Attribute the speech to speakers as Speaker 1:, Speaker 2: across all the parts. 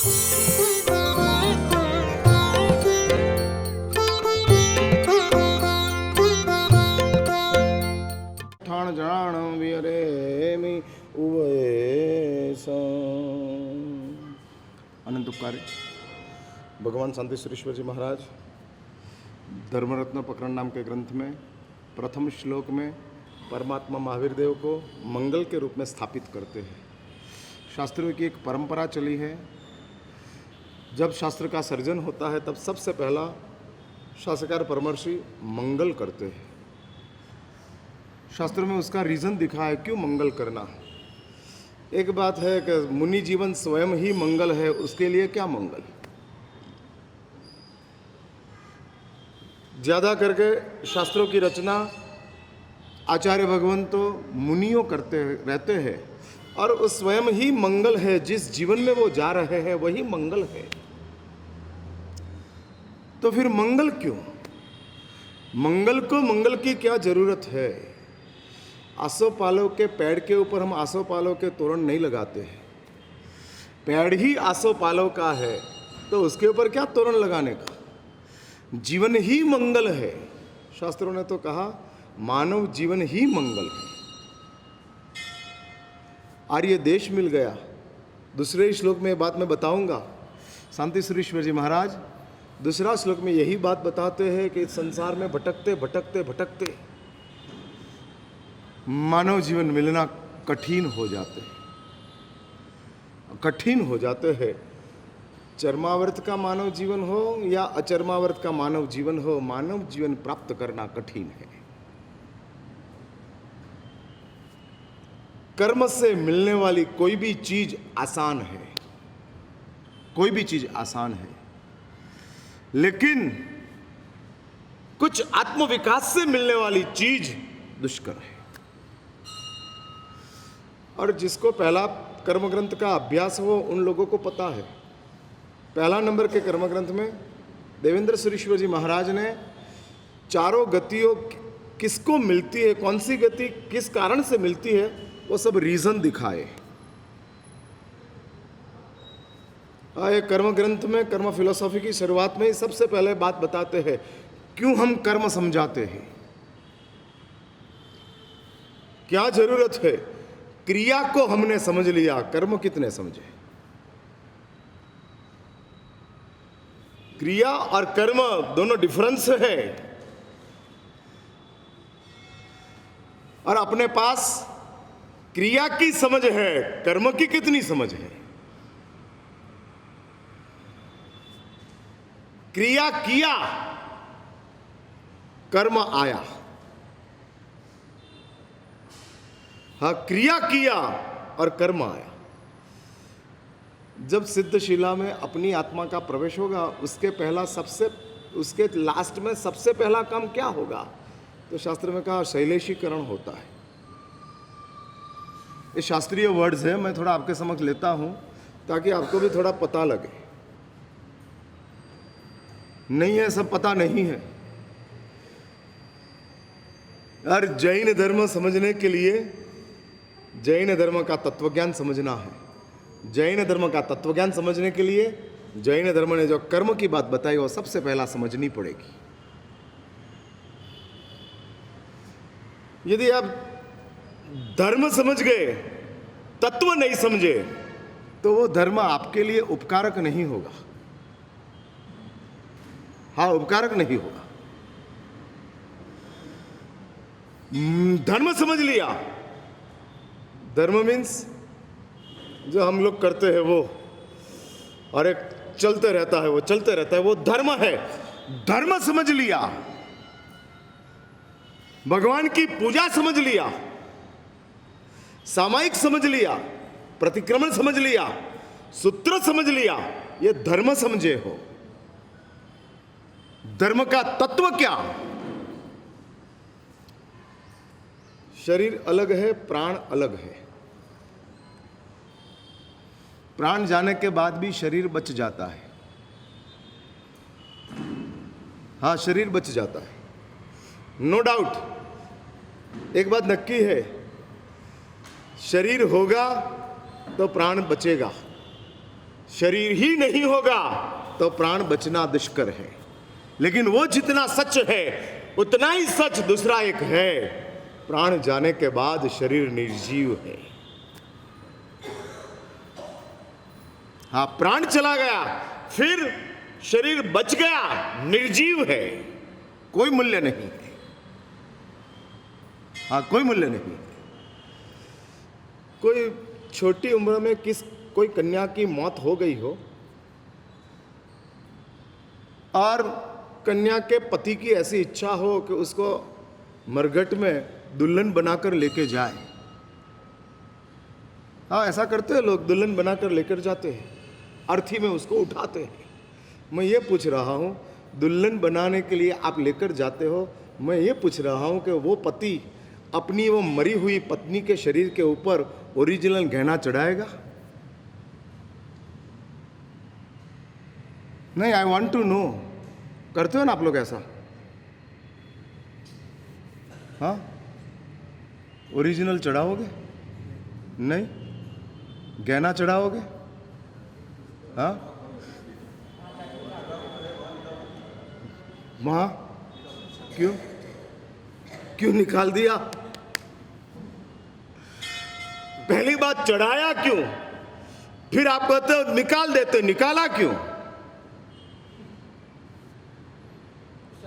Speaker 1: ठाण जान वियरेमी उवे अनंत उपकारी भगवान शांति सुरेश्वर जी महाराज धर्मरत्न प्रकरण नाम के ग्रंथ में प्रथम श्लोक में परमात्मा महावीर देव को मंगल के रूप में स्थापित करते हैं। शास्त्रों की एक परंपरा चली है, जब शास्त्र का सर्जन होता है तब सबसे पहला शास्त्रकार परमर्षि मंगल करते हैं। शास्त्र में उसका रीज़न दिखा है क्यों मंगल करना। एक बात है कि मुनि जीवन स्वयं ही मंगल है, उसके लिए क्या मंगल। ज़्यादा करके शास्त्रों की रचना आचार्य भगवान तो मुनियों करते रहते हैं, और उस स्वयं ही मंगल है। जिस जीवन में वो जा रहे हैं वही मंगल है। तो फिर मंगल क्यों? मंगल को मंगल की क्या जरूरत है? आसोपालव के पेड़ के ऊपर हम आसोपालव के तोरण नहीं लगाते हैं। पेड़ ही आसोपालव का है तो उसके ऊपर क्या तोरण लगाने का। जीवन ही मंगल है। शास्त्रों ने तो कहा मानव जीवन ही मंगल है। आर्य देश मिल गया। दूसरे श्लोक में बात मैं बताऊंगा। शांति सुरेश्वर जी महाराज दूसरा श्लोक में यही बात बताते हैं कि संसार में भटकते भटकते भटकते मानव जीवन मिलना कठिन हो जाते हैं। चर्मावर्त का मानव जीवन हो या अचर्मावर्त का मानव जीवन हो, मानव जीवन प्राप्त करना कठिन है। कर्म से मिलने वाली कोई भी चीज आसान है, कोई भी चीज आसान है, लेकिन कुछ आत्मविकास से मिलने वाली चीज दुष्कर है। और जिसको पहला कर्म ग्रंथ का अभ्यास हो उन लोगों को पता है। पहला नंबर के कर्म ग्रंथ में देवेंद्र सुरेश्वर जी महाराज ने चारों गतियों किसको मिलती है, कौन सी गति किस कारण से मिलती है, वो सब रीजन दिखाए। ये कर्म ग्रंथ में कर्म फिलोसॉफी की शुरुआत में ही सबसे पहले बात बताते हैं क्यों हम कर्म समझाते हैं, क्या जरूरत है। क्रिया को हमने समझ लिया, कर्म कितने समझे। क्रिया और कर्म दोनों डिफरेंस है, और अपने पास क्रिया की समझ है, कर्म की कितनी समझ है। क्रिया किया, कर्म आया। हाँ, क्रिया किया और कर्म आया। जब सिद्धशिला में अपनी आत्मा का प्रवेश होगा उसके लास्ट में सबसे पहला काम क्या होगा? तो शास्त्र में कहा शैलेशीकरण होता है। ये शास्त्रीय वर्ड्स है, मैं थोड़ा आपके समक्ष लेता हूं ताकि आपको भी थोड़ा पता लगे। नहीं है सब पता नहीं है। और जैन धर्म समझने के लिए जैन धर्म का तत्वज्ञान समझना है। जैन धर्म का तत्वज्ञान समझने के लिए जैन धर्म ने जो कर्म की बात बताई वो सबसे पहला समझनी पड़ेगी। यदि आप धर्म समझ गए, तत्व नहीं समझे, तो वो धर्म आपके लिए उपकारक नहीं होगा। हाँ, उपकारक नहीं होगा। धर्म समझ लिया, धर्म मीन्स जो हम लोग करते हैं वो, और एक चलते रहता है, वो चलते रहता है, वो धर्म है। धर्म समझ लिया, भगवान की पूजा समझ लिया, सामायिक समझ लिया, प्रतिक्रमण समझ लिया, सूत्र समझ लिया, ये धर्म समझे हो। धर्म का तत्व क्या? शरीर अलग है, प्राण अलग है। प्राण जाने के बाद भी शरीर बच जाता है। हाँ, शरीर बच जाता है, नो डाउट। एक बात नक्की है, शरीर होगा तो प्राण बचेगा, शरीर ही नहीं होगा तो प्राण बचना दुष्कर है। लेकिन वो जितना सच है उतना ही सच दूसरा एक है, प्राण जाने के बाद शरीर निर्जीव है। हाँ, प्राण चला गया, फिर शरीर बच गया, निर्जीव है, कोई मूल्य नहीं है। हाँ, कोई मूल्य नहीं। कोई छोटी उम्र में कोई कन्या की मौत हो गई हो और कन्या के पति की ऐसी इच्छा हो कि उसको मरघट में दुल्हन बनाकर लेके जाए। हाँ, ऐसा करते हैं लोग, दुल्हन बनाकर लेकर जाते हैं, अर्थी में उसको उठाते हैं। मैं ये पूछ रहा हूँ, दुल्हन बनाने के लिए आप लेकर जाते हो, मैं ये पूछ रहा हूँ कि वो पति अपनी वो मरी हुई पत्नी के शरीर के ऊपर ओरिजिनल गहना चढ़ाएगा? नहीं, आई वॉन्ट टू नो। करते हो ना आप लोग ऐसा? हाँ, ओरिजिनल चढ़ाओगे? नहीं, गहना चढ़ाओगे? हाँ, वहां क्यों क्यों निकाल दिया? पहली बात चढ़ाया क्यों, फिर आप कहते हो निकाल देते, निकाला क्यों?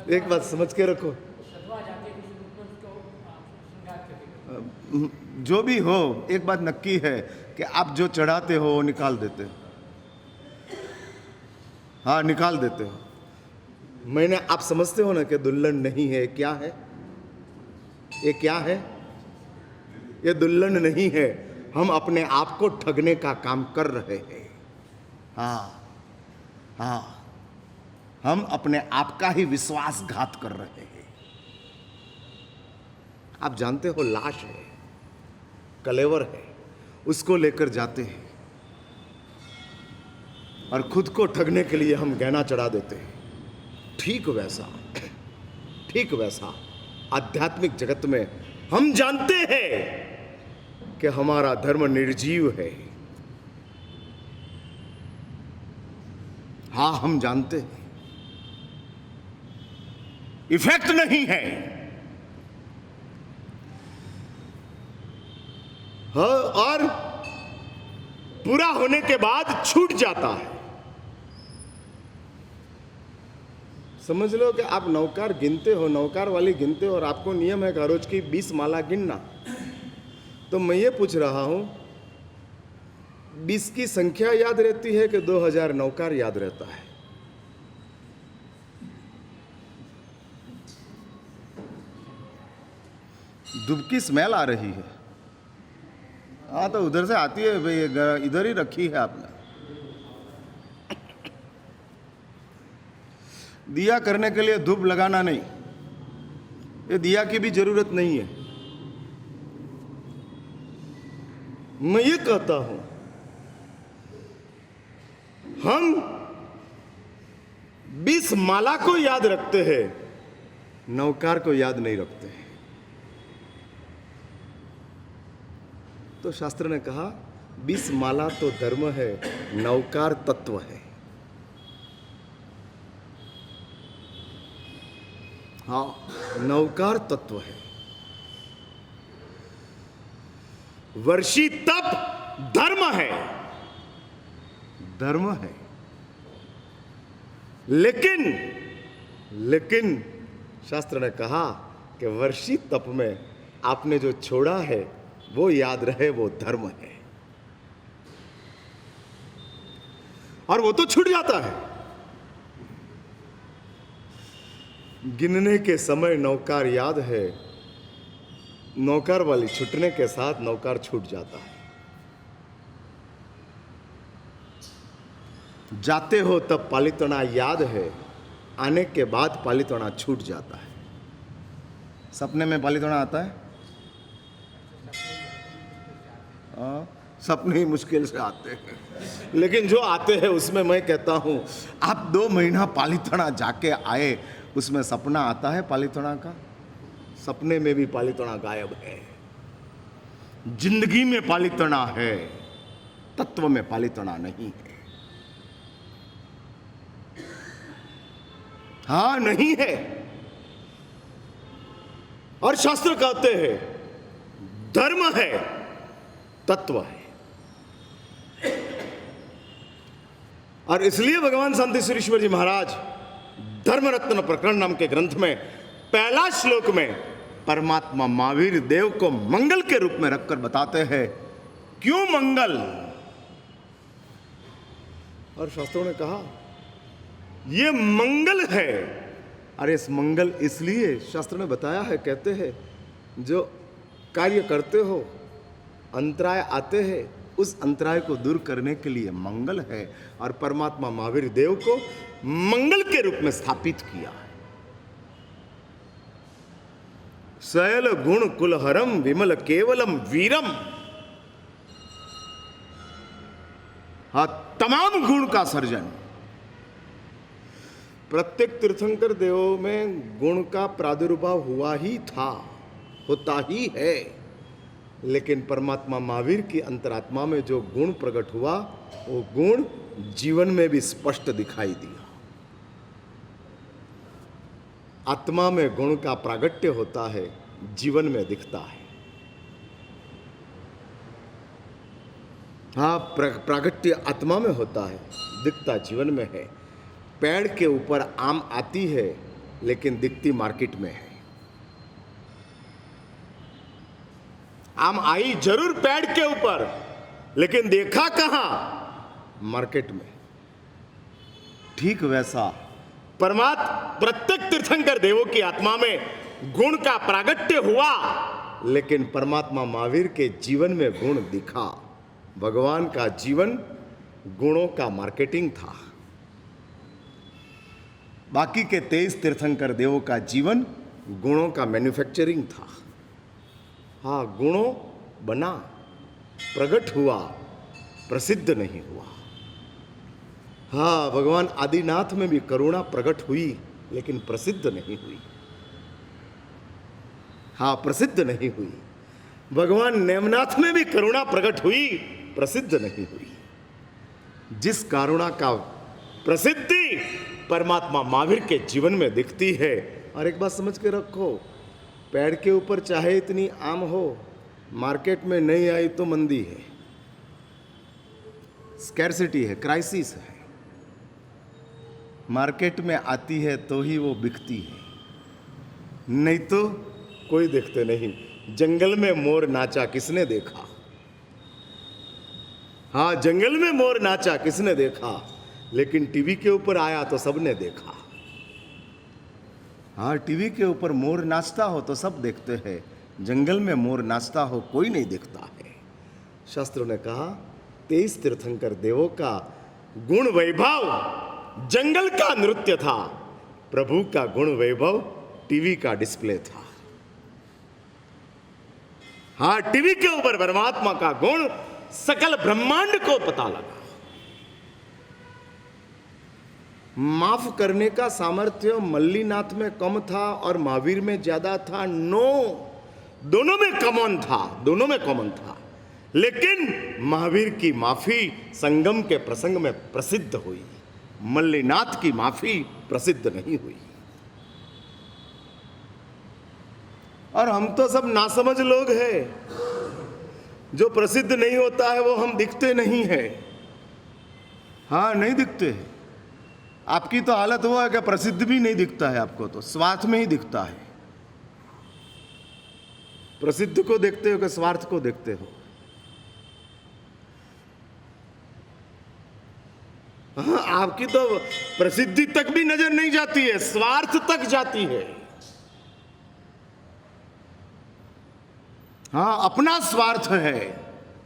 Speaker 1: एक बात समझ के रखो, जो भी हो, एक बात नक्की है कि आप जो चढ़ाते हो वो निकाल देते हो। हाँ, निकाल देते हो। मैंने, आप समझते हो ना कि दुल्हन नहीं है, क्या है ये? क्या है ये? दुल्हन नहीं है। हम अपने आप को ठगने का काम कर रहे हैं। हाँ हाँ, हम अपने आप का ही विश्वासघात कर रहे हैं। आप जानते हो, लाश है, कलेवर है, उसको लेकर जाते हैं और खुद को ठगने के लिए हम गहना चढ़ा देते हैं। ठीक वैसा आध्यात्मिक जगत में हम जानते हैं कि हमारा धर्म निर्जीव है। हाँ, हम जानते हैं, इफेक्ट नहीं है। हाँ, और पूरा होने के बाद छूट जाता है। समझ लो कि आप नौकार गिनते हो, नौकार वाली गिनते हो, और आपको नियम है हर रोज की 20 माला गिनना। तो मैं ये पूछ रहा हूं, 20 की संख्या याद रहती है कि 2000 नौकार याद रहता है? दुबकी स्मेल आ रही है। हाँ, तो उधर से आती है भाई, इधर ही रखी है आपने। दिया करने के लिए धूप लगाना नहीं, ये दिया की भी जरूरत नहीं है। मैं ये कहता हूं, हम 20 माला को याद रखते हैं, नौकार को याद नहीं रखते हैं। तो शास्त्र ने कहा 20 माला तो धर्म है, नौकार तत्व है। हाँ, नौकार तत्व है। वर्षी तप धर्म है, धर्म है। लेकिन शास्त्र ने कहा कि वर्षी तप में आपने जो छोड़ा है वो याद रहे, वो धर्म है। और वो तो छूट जाता है। गिनने के समय नौकार याद है, नौकार वाली छूटने के साथ नौकार छूट जाता है। जाते हो तब पालितना याद है, आने के बाद पालितना छूट जाता है। सपने में पालितना आता है? सपने ही मुश्किल से आते हैं, लेकिन जो आते हैं उसमें मैं कहता हूं, आप 2 महीना पालितना जाके आए, उसमें सपना आता है पालितना का? सपने में भी पालितना गायब है। जिंदगी में पालितना है, तत्व में पालितना नहीं है। हाँ, नहीं है। और शास्त्र कहते हैं धर्म है, तत्व है। और इसलिए भगवान शांति सुरेश्वर जी महाराज धर्म रत्न प्रकरण नाम के ग्रंथ में पहला श्लोक में परमात्मा महावीर देव को मंगल के रूप में रखकर बताते हैं। क्यों मंगल? और शास्त्रों ने कहा ये मंगल है। अरे इस मंगल इसलिए शास्त्र ने बताया है, कहते हैं जो कार्य करते हो अंतराय आते हैं, उस अंतराय को दूर करने के लिए मंगल है। और परमात्मा महावीर देव को मंगल के रूप में स्थापित किया है। शैल गुण कुलहरम विमल केवलम वीरम। हाँ, तमाम गुण का सर्जन। प्रत्येक तीर्थंकर देवों में गुण का प्रादुर्भाव हुआ ही था, होता ही है। लेकिन परमात्मा महावीर की अंतरात्मा में जो गुण प्रकट हुआ, वो गुण जीवन में भी स्पष्ट दिखाई दिया। आत्मा में गुण का प्रागट्य होता है, जीवन में दिखता है। हाँ, प्रागट्य आत्मा में होता है, दिखता जीवन में है। पेड़ के ऊपर आम आती है लेकिन दिखती मार्केट में है। आम आई जरूर पेड़ के ऊपर, लेकिन देखा कहां? मार्केट में। ठीक वैसा प्रत्येक तीर्थंकर देवों की आत्मा में गुण का प्रागट्य हुआ, लेकिन परमात्मा महावीर के जीवन में गुण दिखा। भगवान का जीवन गुणों का मार्केटिंग था। बाकी के 23 तीर्थंकर देवों का जीवन गुणों का मैन्युफैक्चरिंग था। हाँ, गुणों बना, प्रकट हुआ, प्रसिद्ध नहीं हुआ। हाँ, भगवान आदिनाथ में भी करुणा प्रकट हुई, लेकिन प्रसिद्ध नहीं हुई। हाँ, प्रसिद्ध नहीं हुई। भगवान नेमनाथ में भी करुणा प्रकट हुई, प्रसिद्ध नहीं हुई। जिस करुणा का प्रसिद्धि परमात्मा महावीर के जीवन में दिखती है। और एक बात समझ के रखो, पेड़ के ऊपर चाहे इतनी आम हो, मार्केट में नहीं आई तो मंदी है, स्कैर्सिटी है, क्राइसिस है। मार्केट में आती है तो ही वो बिकती है, नहीं तो कोई देखते नहीं। जंगल में मोर नाचा किसने देखा? हाँ, जंगल में मोर नाचा किसने देखा? लेकिन टीवी के ऊपर आया तो सबने देखा। हाँ, टीवी के ऊपर मोर नाचता हो तो सब देखते हैं, जंगल में मोर नाचता हो कोई नहीं देखता है। शास्त्रों ने कहा 23 तीर्थंकर देवों का गुण वैभव जंगल का नृत्य था, प्रभु का गुण वैभव टीवी का डिस्प्ले था। हाँ, टीवी के ऊपर परमात्मा का गुण सकल ब्रह्मांड को पता लगा। माफ करने का सामर्थ्य मल्लीनाथ में कम था और महावीर में ज्यादा था। नो, दोनों में कॉमन था, दोनों में कॉमन था। लेकिन महावीर की माफी संगम के प्रसंग में प्रसिद्ध हुई, मल्लीनाथ की माफी प्रसिद्ध नहीं हुई। और हम तो सब नासमझ लोग हैं, जो प्रसिद्ध नहीं होता है वो हम दिखते नहीं है। हाँ, नहीं दिखते। आपकी तो हालत वो है कि प्रसिद्ध भी नहीं दिखता है आपको, तो स्वार्थ में ही दिखता है। प्रसिद्ध को देखते हो कि स्वार्थ को देखते हो? हाँ, आपकी तो प्रसिद्धि तक भी नजर नहीं जाती है, स्वार्थ तक जाती है। हाँ, अपना स्वार्थ है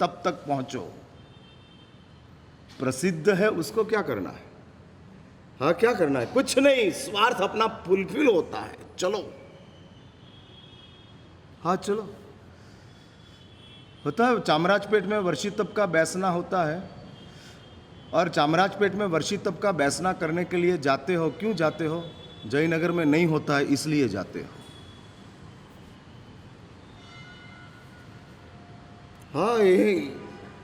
Speaker 1: तब तक पहुंचो। प्रसिद्ध है उसको क्या करना है? हाँ, क्या करना है? कुछ नहीं, स्वार्थ अपना फुलफिल होता है। चलो, हाँ चलो। होता है चामराजपेट में वर्षी तप का बैसना होता है, और चामराजपेट में वर्षी तप का बैसना करने के लिए जाते हो। क्यों जाते हो? जयनगर में नहीं होता है इसलिए जाते हो। हाँ, ये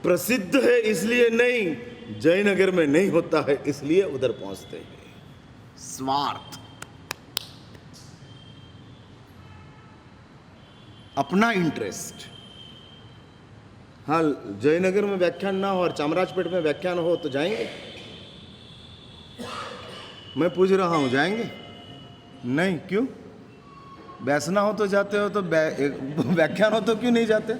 Speaker 1: प्रसिद्ध है इसलिए नहीं, जयनगर में नहीं होता है इसलिए उधर पहुंचते हैं। स्वार्थ। अपना इंटरेस्ट। हाँ, जयनगर में व्याख्यान ना हो और चामराजपेट में व्याख्यान हो तो जाएंगे? मैं पूछ रहा हूं, जाएंगे? नहीं, क्यों? बैसना हो तो जाते हो, तो व्याख्यान हो तो क्यों नहीं जाते?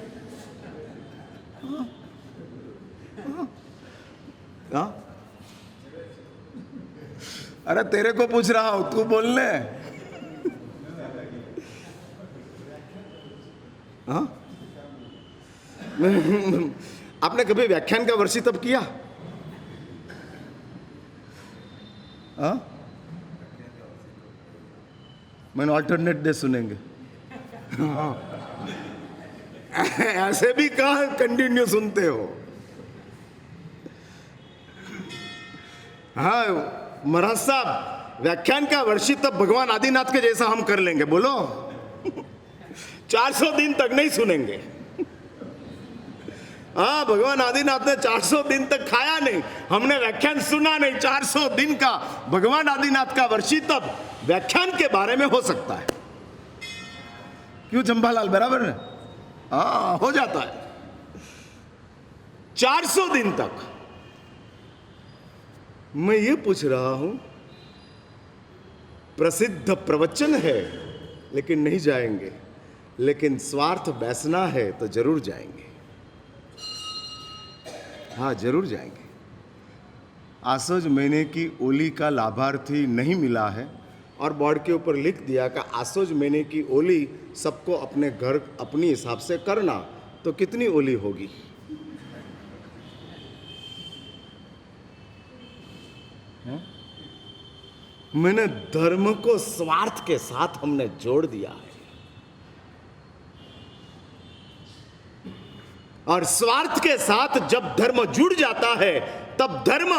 Speaker 1: हाँ? अरे तेरे को पूछ रहा हूं, तू बोलने। हाँ? आपने कभी व्याख्यान का वर्षितप किया? हाँ? मैंने ऑल्टरनेट डे सुनेंगे। हाँ। ऐसे भी कहा कंटिन्यू सुनते हो? हाँ महाराज साहब, व्याख्यान का वर्षितप भगवान आदिनाथ के जैसा हम कर लेंगे, बोलो। 400 दिन तक नहीं सुनेंगे। हाँ, भगवान आदिनाथ ने 400 दिन तक खाया नहीं, हमने व्याख्यान सुना नहीं। 400 दिन का भगवान आदिनाथ का वर्षितप व्याख्यान के बारे में हो सकता है। क्यों चंपालाल, बराबर है? हाँ, हो जाता है 400 दिन तक। मैं ये पूछ रहा हूं, प्रसिद्ध प्रवचन है लेकिन नहीं जाएंगे, लेकिन स्वार्थ बैसना है तो जरूर जाएंगे। हाँ, जरूर जाएंगे। आसोज महीने की ओली का लाभार्थी नहीं मिला है और बोर्ड के ऊपर लिख दिया कि आसोज महीने की ओली सबको अपने घर अपनी हिसाब से करना, तो कितनी ओली होगी? मैंने धर्म को स्वार्थ के साथ हमने जोड़ दिया है, और स्वार्थ के साथ जब धर्म जुड़ जाता है तब धर्म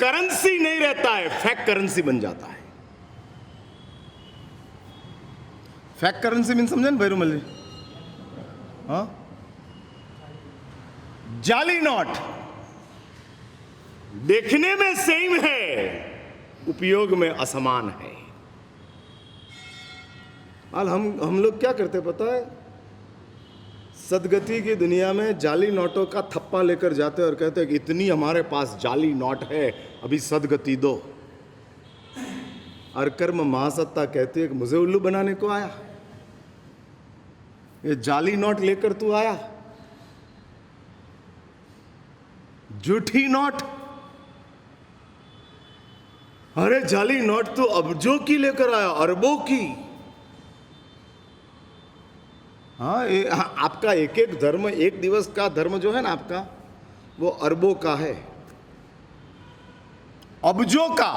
Speaker 1: करेंसी नहीं रहता है, फेक करेंसी बन जाता है। फेक करेंसी मीन समझे ना भैरूमल जी? हाँ, जाली नोट देखने में सेम है, उपयोग में असमान है। हम लोग क्या करते पता है? सदगति की दुनिया में जाली नोटों का थप्पा लेकर जाते और कहते हैं कि इतनी हमारे पास जाली नोट है, अभी सदगति दो। और कर्म महासत्ता कहती है कि मुझे उल्लू बनाने को आया, ये जाली नोट लेकर तू आया, झूठी नोट। अरे जाली नोट तो अरबों की लेकर आया, अरबों की। हाँ, आपका एक एक धर्म, एक दिवस का धर्म जो है ना आपका, वो अरबों का है, अब्जों का।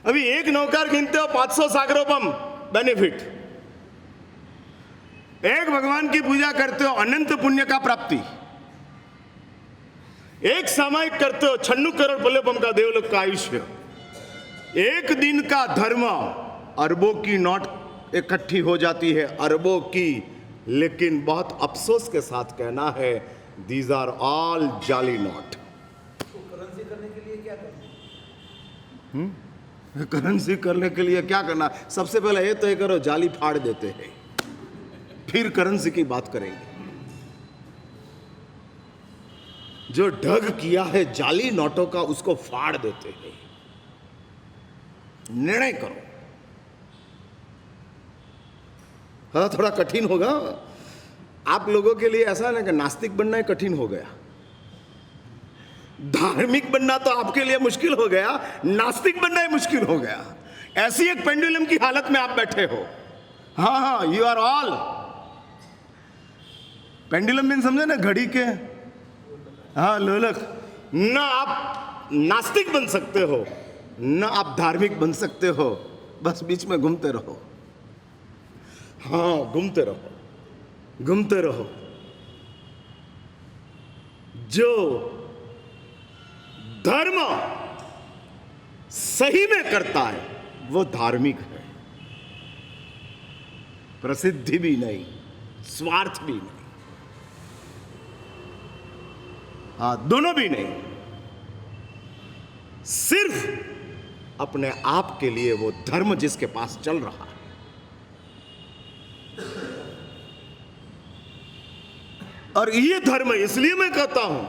Speaker 1: अभी एक नौकर गिनते हो 500 सागरोपम बेनिफिट, एक भगवान की पूजा करते हो अनंत पुण्य का प्राप्ति, एक सामायिक करते हो 96 करोड़ पल्लेपम का देवलोक का आयुष्य। एक दिन का धर्म, अरबों की नोट इकट्ठी हो जाती है, अरबों की। लेकिन बहुत अफसोस के साथ कहना है, दीज आर ऑल जाली नोट।
Speaker 2: करेंसी करने के लिए क्या करना?
Speaker 1: करेंसी करने के लिए क्या करना? सबसे पहले ये तय करो, जाली फाड़ देते हैं, फिर करेंसी की बात करेंगे। जो ढग किया है जाली नोटों का, उसको फाड़ देते हैं। निर्णय करो। हाँ, थोड़ा कठिन होगा आप लोगों के लिए। ऐसा ना कि नास्तिक बनना ही कठिन हो गया, धार्मिक बनना तो आपके लिए मुश्किल हो गया, नास्तिक बनना ही मुश्किल हो गया। ऐसी एक पेंडुलम की हालत में आप बैठे हो। हाँ हाँ, यू आर ऑल पेंडुलम में, समझे ना, घड़ी के। हाँ, लोलक। ना आप नास्तिक बन सकते हो, ना आप धार्मिक बन सकते हो, बस बीच में घूमते रहो। हाँ, घूमते रहो, घूमते रहो। जो धर्म सही में करता है वो धार्मिक है, प्रसिद्धि भी नहीं, स्वार्थ भी नहीं। हाँ, दोनों भी नहीं, सिर्फ अपने आप के लिए वो धर्म जिसके पास चल रहा है। और ये धर्म है। इसलिए मैं कहता हूं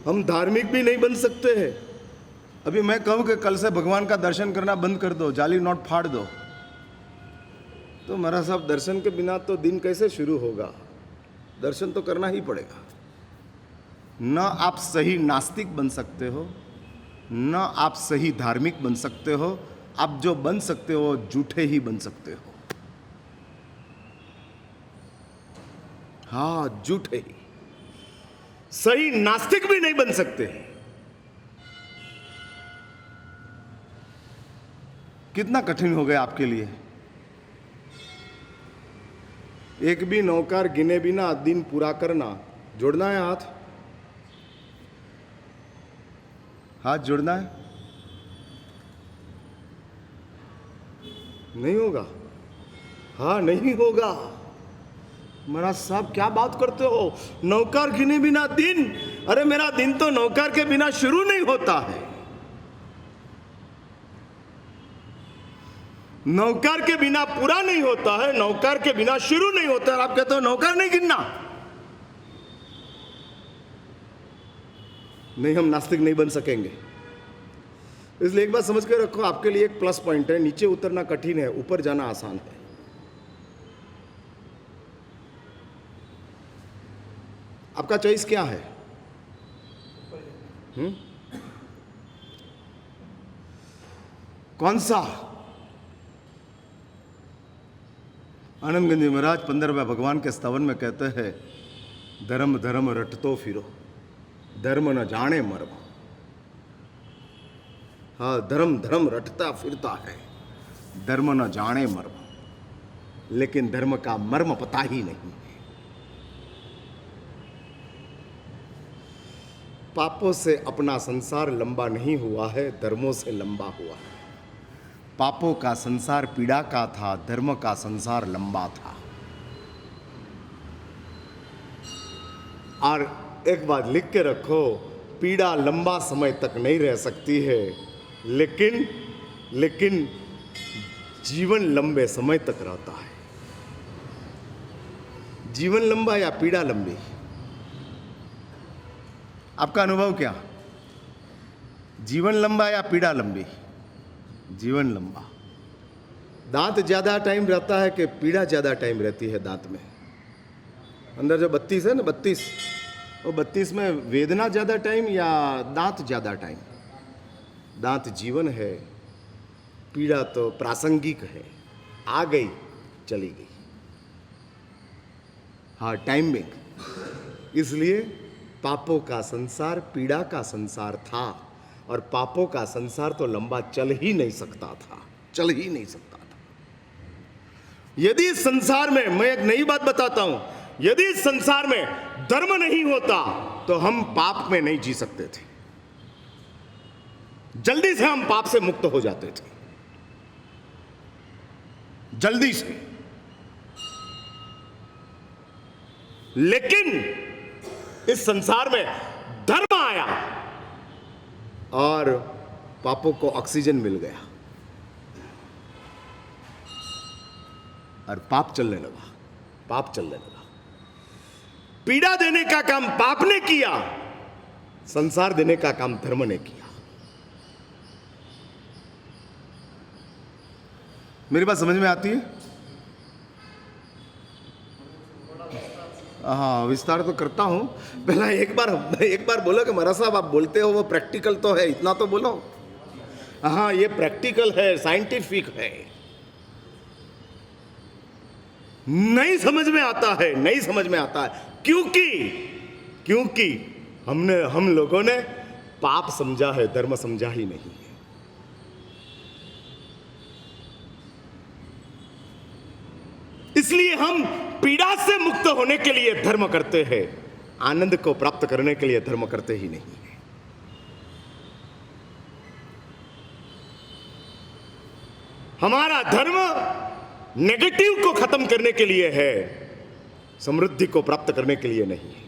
Speaker 1: हम धार्मिक भी नहीं बन सकते हैं। अभी मैं कहूं कि कल से भगवान का दर्शन करना बंद कर दो, जाली नोट फाड़ दो, तो मेरा साहब दर्शन के बिना तो दिन कैसे शुरू होगा? दर्शन तो करना ही पड़ेगा। न आप सही नास्तिक बन सकते हो, न आप सही धार्मिक बन सकते हो। आप जो बन सकते हो झूठे ही बन सकते हो। हाँ, झूठे ही। सही नास्तिक भी नहीं बन सकते। कितना कठिन हो गया आपके लिए। एक भी नौकर गिने बिना दिन पूरा करना। जोड़ना है हाथ, हाथ जोड़ना है। नहीं होगा? हाँ, नहीं होगा। महाराज साहब क्या बात करते हो? नौकर गिने बिना दिन? अरे मेरा दिन तो नौकर के बिना शुरू नहीं होता है। नौकर के बिना पूरा नहीं होता है, नौकर के बिना शुरू नहीं होता है। आप कहते हो नौकर नहीं गिनना? नहीं, हम नास्तिक नहीं बन सकेंगे। इसलिए एक बात समझ के रखो, आपके लिए एक प्लस पॉइंट है। नीचे उतरना कठिन है, ऊपर जाना आसान है। आपका चॉइस क्या है? कौन सा? आनंदगंज महाराज 15वें भगवान के स्तवन में कहते हैं, धर्म धर्म रटतो फिरो, धर्म न जाने मर्म। हाँ, धर्म धर्म रटता फिरता है, धर्म न जाने मर्म। लेकिन धर्म का मर्म पता ही नहीं है। पापों से अपना संसार लंबा नहीं हुआ है, धर्मों से लंबा हुआ है। पापों का संसार पीड़ा का था, धर्म का संसार लंबा था। और एक बात लिख के रखो, पीड़ा लंबा समय तक नहीं रह सकती है, लेकिन जीवन लंबे समय तक रहता है। जीवन लंबा या पीड़ा लंबी? आपका अनुभव क्या? जीवन लंबा या पीड़ा लंबी? जीवन लंबा। दांत ज्यादा टाइम रहता है कि पीड़ा ज्यादा टाइम रहती है दांत में? अंदर जो 32 है ना, 32, वो 32 में वेदना ज्यादा टाइम या दांत ज्यादा टाइम? दांत जीवन है, पीड़ा तो प्रासंगिक है, आ गई चली गई। हाँ, टाइमिंग। इसलिए पापों का संसार पीड़ा का संसार था, और पापों का संसार तो लंबा चल ही नहीं सकता था, चल ही नहीं सकता था। यदि इस संसार में, मैं एक नई बात बताता हूं, यदि इस संसार में धर्म नहीं होता तो हम पाप में नहीं जी सकते थे। जल्दी से हम पाप से मुक्त हो जाते थे, जल्दी से। लेकिन इस संसार में धर्म आया और पापों को ऑक्सीजन मिल गया और पाप चलने लगा, पाप चलने लगा। पीड़ा देने का काम पाप ने किया, संसार देने का काम धर्म ने किया। मेरी बात समझ में आती है? हाँ, विस्तार तो करता हूं। पहला एक बार बोलो कि महाराज साहब आप बोलते हो वो प्रैक्टिकल तो है, इतना तो बोलो। हाँ, ये प्रैक्टिकल है, साइंटिफिक है। नहीं समझ में आता है, नहीं समझ में आता है। क्योंकि हम लोगों ने पाप समझा है, धर्म समझा ही नहीं है। इसलिए हम पीड़ा से मुक्त होने के लिए धर्म करते हैं, आनंद को प्राप्त करने के लिए धर्म करते ही नहीं है। हमारा धर्म नेगेटिव को खत्म करने के लिए है, समृद्धि को प्राप्त करने के लिए नहीं है।